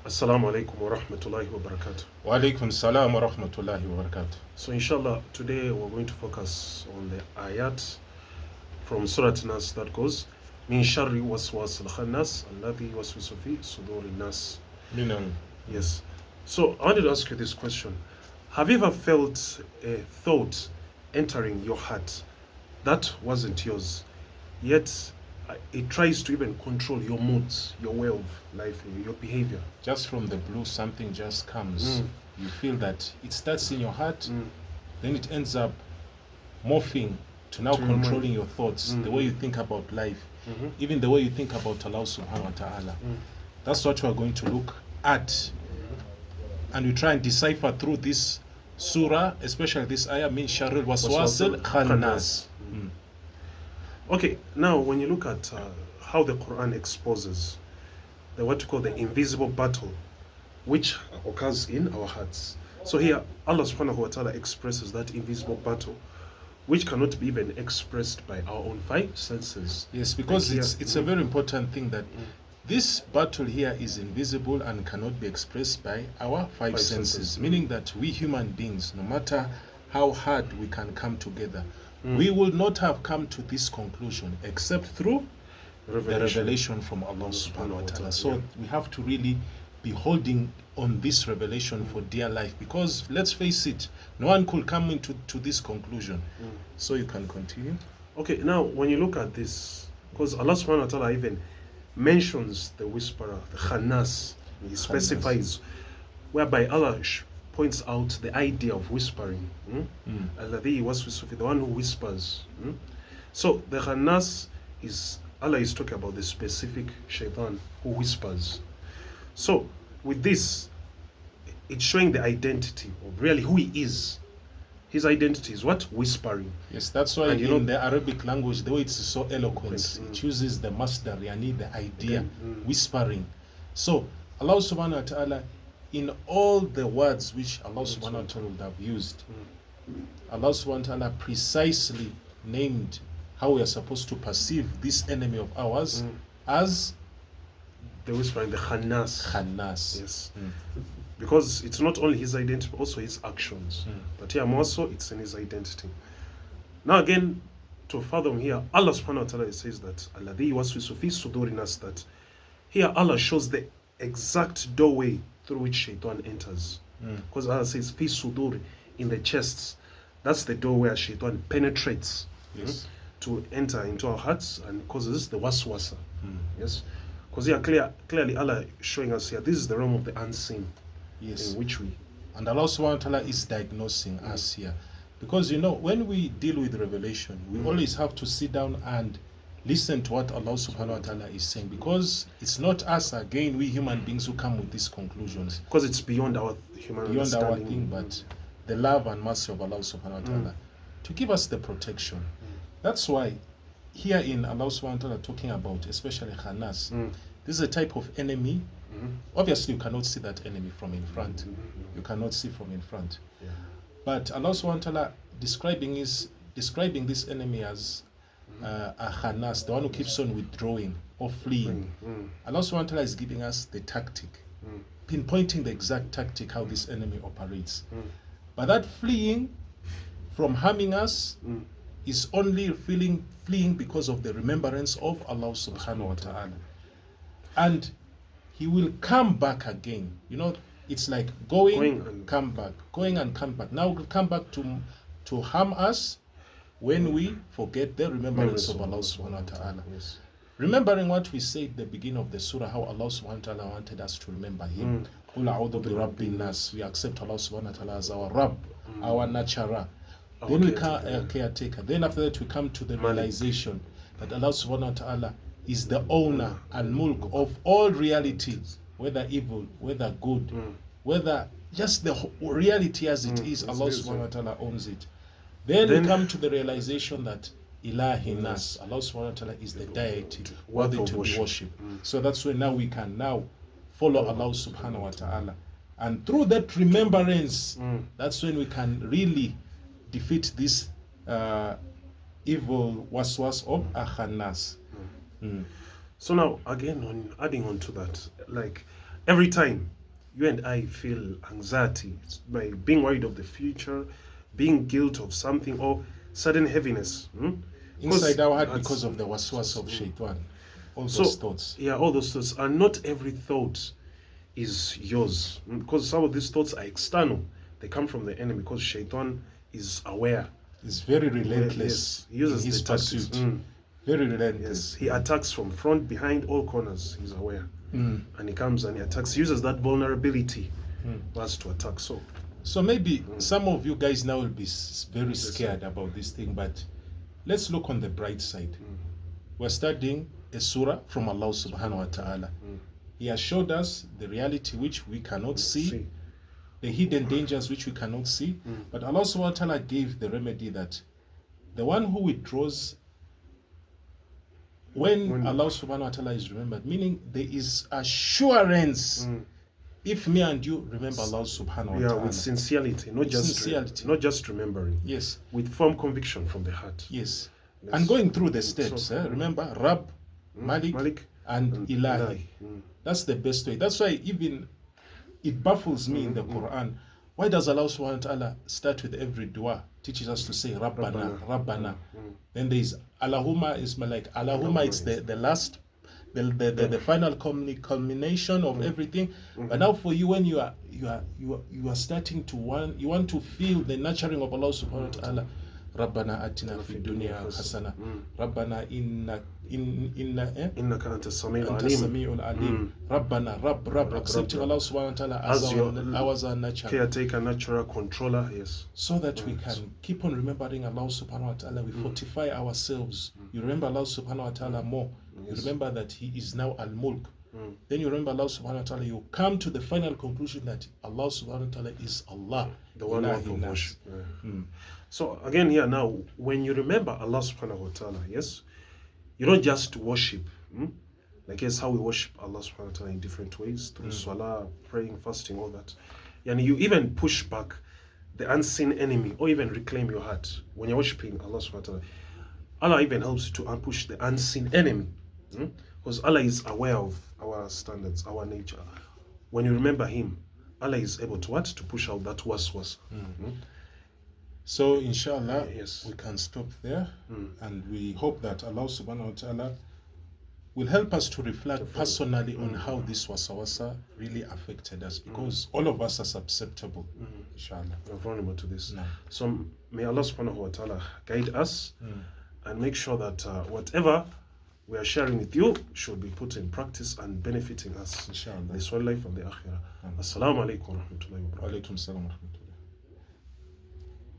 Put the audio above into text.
Assalamu alaikum wa rahmatullahi wa barakatuh. Wa alaikum salam wa rahmatullahi wa barakatuh. So, inshallah, today we're going to focus on the ayat from Surah Nas that goes, Min sharri waswas al-khannas, alladhi waswisu fi suduri nas. Minam. Yes. So, I wanted to ask you this question. Have you ever felt a thought entering your heart that wasn't yours, yet it tries to even control your moods, your way of life, your behavior? Just from the blue, something just comes. You feel that it starts in your heart, then it ends up morphing to now controlling your thoughts, the way you think about life, even the way you think about Allah subhanahu wa ta'ala. That's what we're going to look at. And we try and decipher through this surah, especially this ayah, min sharril waswasil khannas. Okay, now when you look at how the Quran exposes the what you call the invisible battle which occurs in our hearts. So here Allah subhanahu wa ta'ala expresses that invisible battle which cannot be even expressed by our own five senses. Yes, because it's a very important thing that this battle here is invisible and cannot be expressed by our five senses, meaning that we human beings, no matter how hard we can come together, we will not have come to this conclusion except through the revelation from Allah subhanahu wa ta'ala. So we have to really be holding on this revelation for dear life, because let's face it, no one could come into this conclusion. So you can continue. Okay, now when you look at this, because Allah subhanahu wa ta'ala even mentions the whisperer, the khannas, he specifies, whereby Allah points out the idea of whispering. Alladhi waswisu fi, the one who whispers. So the khannas is, Allah is talking about the specific shaitan who whispers. So with this, it's showing the identity of really who he is. His identity is what? Whispering. Yes, that's why in the Arabic language, the way it's so eloquent, it uses the masdar, yani the idea, whispering. So Allah subhanahu wa ta'ala, in all the words which Allah subhanahu wa ta'ala would have used, Allah subhanahu wa ta'ala precisely named how we are supposed to perceive this enemy of ours as the whispering, the khannas. Khannas. Yes. Because it's not only his identity, but also his actions. But here more so, it's in his identity. Now again, to fathom here, Allah subhanahu wa ta'ala says that alladhi waswisu fi suduri nas, that here Allah shows the exact doorway through which shaitan enters. Because Allah says fi suduri, in the chests. That's the door where shaitan penetrates to enter into our hearts and causes the waswasa. Yes. Because here clearly Allah showing us here, this is the realm of the unseen. Yes. In which we. And Allah subhanahu wa ta'ala is diagnosing us here. Because when we deal with revelation, we always have to sit down and listen to what Allah subhanahu wa ta'ala is saying. Because it's not us, again, we human beings who come with these conclusions. Because it's beyond our human understanding. Beyond our thing, but the love and mercy of Allah subhanahu wa ta'ala to give us the protection. That's why here in Allah subhanahu wa ta'ala talking about especially khannas, this is a type of enemy. Obviously you cannot see that enemy from in front. You cannot see from in front. But Allah subhanahu wa ta'ala describing this enemy as a khannas, the one who keeps on withdrawing or fleeing. Allah subhanahu wa ta'ala is giving us the tactic, pinpointing the exact tactic how this enemy operates. But that fleeing from harming us is only fleeing because of the remembrance of Allah subhanahu wa ta'ala. And he will come back again. It's like going and come back, going and come back. Now will come back to harm us when we forget the remembrance of Allah subhanahu wa ta'ala. Remembering what we said at the beginning of the surah, how Allah subhanahu wa ta'ala wanted us to remember him. Qul a'udhu bi rabbin nas. We accept Allah subhanahu wa ta'ala as our Rabb, our Nachara. Then we come caretaker. Then after that we come to the realization that Allah subhanahu wa ta'ala is the owner and mulk of all reality, whether evil, whether good, whether just the reality as it is, Allah subhanahu wa ta'ala owns it. Then we come to the realization that Ilahi Nas, Allah subhanahu wa ta'ala is the deity worthy to be worshipped. So that's why now we can now follow Allah subhanahu wa ta'ala. And through that remembrance, that's when we can really defeat this evil waswas of khannas. So now, again, on adding on to that, like every time you and I feel anxiety by being worried of the future, being guilt of something, or sudden heaviness. 'Cause Inside our heart that's- because of the waswas of shaitan. All So, those thoughts. yeah, all those thoughts. And not every thought is yours. Because some of these thoughts are external. They come from the enemy because shaitan is aware. He's very relentless. Yes, he uses in his the tactics. pursuit. Very Yes, relentless. he attacks from front, behind, all corners. He's aware. Mm. And he comes and he attacks, uses that vulnerability Mm. for us to attack. So, So maybe some of you guys now will be very scared about this thing, but let's look on the bright side. We're studying a surah from Allah subhanahu wa ta'ala. He has showed us the reality which we cannot see, the hidden dangers which we cannot see. But Allah subhanahu wa ta'ala gave the remedy that the one who withdraws when Allah subhanahu wa ta'ala is remembered, meaning there is assurance if me and you remember Allah subhanahu wa yeah, ta'ala. with sincerity, not With just sincerity. not just remembering. Yes, With firm conviction from the heart. yes. Yes. And going through the steps, So, remember Rab, Malik, and Ilahi. That's the best way. That's why even it baffles me in the Quran. Why does Allah subhanahu wa ta'ala start with every dua? Teaches us to say Rabbana, Rabbana. Then there is Allahumma is like Allahumma, it's the last, the final culmination of everything. But now for you, when you are starting to you want to feel the nurturing of Allah subhanahu wa ta'ala. ربنا آتنا في الدنيا حسنة ربنا إنك أنت السميع أنت العليم. السميع العليم ربنا رب accepting Allah subhanahu wa ta'ala as our nature, Caretaker, natural controller, yes. so that we can keep on remembering Allah subhanahu wa ta'ala. We fortify ourselves. You remember Allah subhanahu wa ta'ala more. You remember that He is now Al-Mulk. Then you remember Allah subhanahu wa ta'ala. You come to the final conclusion that Allah subhanahu wa ta'ala is Allah, The one Ilahi worth of nas. worship. So again here now, when you remember Allah subhanahu wa ta'ala, yes, you don't just worship. Like yes, how we worship Allah subhanahu wa ta'ala in different ways, through salah, praying, fasting, all that. And you even push back the unseen enemy or even reclaim your heart. When you're worshiping Allah subhanahu wa ta'ala, Allah even helps you to push the unseen enemy. Because Allah is aware of our standards, our nature. When you remember Him, Allah is able to what? To push out that waswas. So inshallah, Yes. we can stop there, and we hope that Allah subhanahu wa ta'ala will help us to reflect personally on how this wasawasa really affected us, because all of us are susceptible, inshallah. We're vulnerable to this. No. So may Allah subhanahu wa ta'ala guide us and make sure that whatever we are sharing with you should be put in practice and benefiting us Inshallah. in this one life and the akhirah. Assalamu alaikum wa rahmatullahi wa barakatuh. Wa alaikum salam wa rahmatullah.